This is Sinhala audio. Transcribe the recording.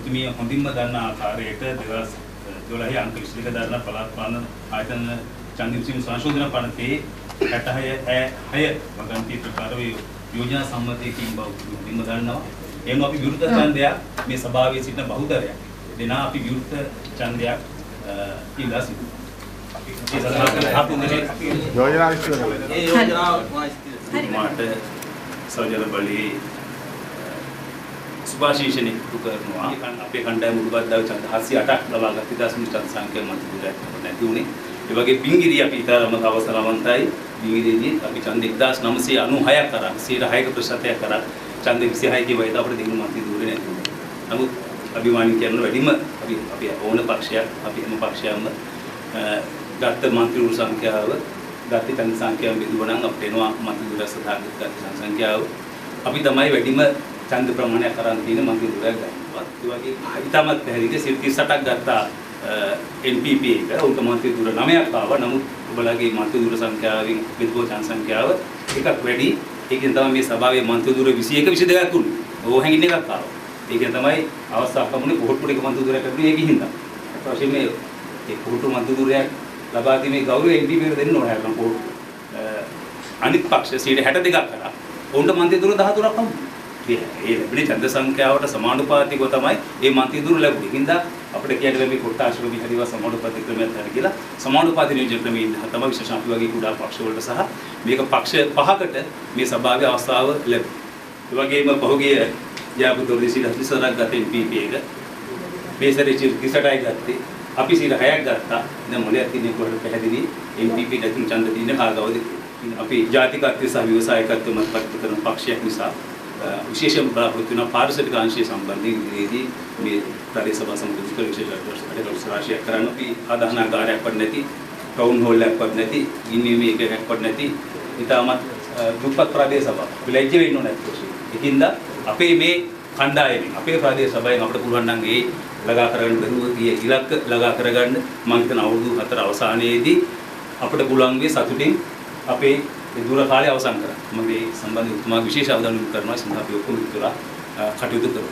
එතුමිය හොඳින්ම දන්න ආකාරයට 2012 අංක 22 දරන පළාත් පාලන ආයතන ඡන්ද විසීම සංශෝධන පනතේ 66 වගන්ති ප්‍රකාරව යෝජනා සම්මතයකින් බව හොඳින්ම දන්නවා. එහෙනම් අපි විරුද්ධ ඡන්දයක් මේ සභාවේ සිටින බහුතරයක් දෙනා අපි විරුද්ධ ඡන්දයක් ඉල්ලා සිටිනවා. යෝජනා විශ්ලේෂණය. ඒ යෝජනාව මාට සෞජන්‍ය බලී සුභාශීෂණය කරනවා. අපේ කණ්ඩායම මුළුබද්දාව ඡන්ද 708ක් ලබාගත් 1000 ඡන්ද සංඛ්‍යාව මත දුරක් නැති වුණේ. ඒ වගේ පිංගිරිය අපි ඊතරම අවසරවන්තයි. පිංගිරියේදී අපි ඡන්ද 1996ක් කරා 106ක ප්‍රතිශතයක් කරා ඡන්ද 26 කිව්වා. ඒක අපිට දිනු මත දුරේ නැති වුණේ. නමුත් අභිමානින් කියන වැඩිම අපි ඕන පක්ෂයක් අපි හැම පක්ෂයක්ම ගත්ත මන්ත්‍රීවරු සංඛ්‍යාව ගත්ත ඡන්ද සංඛ්‍යාව බෙදුවා නම් අපිට එනවා මත දුර සදාගත ගත්ත සංඛ්‍යාව අපි තමයි වැඩිම ඡන්ද ප්‍රමාණයක් කරන් තියෙන මන්ත්‍රී දුරයක් ගන්නවා. ඒ වගේ හිතමත් පැහැදිලි 38ක් ගත්තා NPP එක උන්ට මන්ත්‍රී දුර 9ක් ආවා. නමුත් ඔබලගේ මන්ත්‍රී දුර සංඛ්‍යාවෙන් බෙදුව ඡන්ද සංඛ්‍යාව එකක් වැඩි. ඒකෙන් තමයි මේ සභාවේ මන්ත්‍රී දුර 21 22ක් උනේ. ඕහැඟින් එකක් ආවා. ඒකෙන් තමයි අවස්ථාවක් වුණේ කොහොට්ටු එක මන්ත්‍රී දුරයක් ලැබුණේ ඒකින් හින්දා. ඊට පස්සේ මේ කොහොට්ටු මන්ත්‍රී දුරයක් ලබා දීමේ ගෞරවය NPP එකට දෙන්න ඕනේ හැම කොහොට්ටු. අනිත් පක්ෂ 62ක් කරා. උන්ට මන්ත්‍රී දුර 13ක් හම්බුනේ. ඒ ලැබෙන ඡන්ද සංඛ්‍යාවට සමානුපාතිකව තමයි මේ මන්ත්‍රී දුර ලැබුණේ. හින්දා අපිට කියන්නේ මේ කොට්ටාශරෝ විහාරීව සමානුපාතික ක්‍රමයක් හරි කියලා සමානුපාතික නියෝජන ක්‍රමයෙන් තමයි විශේෂ අපි වගේ කුඩා පක්ෂ වලට සහ මේක පක්ෂ පහකට මේ සභාවේ අවස්ථාව ලැබුණා. ඒ වගේම පහුගිය යාපුතොර 240ක් ගත NPP එක මේ සැරේ 38යි ගත්තේ. අපි 6ක් ගත්තා. දැන් මොලයක් තියෙන කොහොමද පැහැදිලි NPP නැතිනම් ඡන්ද තියෙන කාගවද අපි ජාතිකත්වය සහ ව්‍යවසායිකත්වය මත පරිපූර්ණ කරන පක්ෂයක් නිසා විශේෂම බලාපොරොත්තු වෙන පාරිසරික අංශය සම්බන්ධයෙන් ඉදිරියේදී මේ ප්‍රදේශ සභා සමිතිය විශේෂ රාශියක් කරන්න අපි ආදාහනාගාරයක් වත් නැති ටවුන් හෝල් එකක් වත් නැති ඉන්වීම එකක් වත් නැති ඊටමත් දුප්පත් ප්‍රදේශ සභා විලැජ්ජ වෙන්න ඕනේ නැත්නම් ඒකින්ද අපේ මේ කණ්ඩායමෙන් අපේ ප්‍රදේශ සභාවෙන් අපිට පුළුවන් නම් ඒ ළඟා කරගන්න බැරුව ගිය ඉලක්ක ළඟා කරගන්න මම හිතන අවුරුදු 4 අවසානයේදී අපිට පුළුවන් වේ සතුටින් අපේ ඒ දුර කාලය අවසන් කරා. මම මේ සම්බන්ධව උතුමා විශේෂ අවධානය යොමු කරනවා. අපි ඔක්කොම ඉතලා කටයුතු කරමු.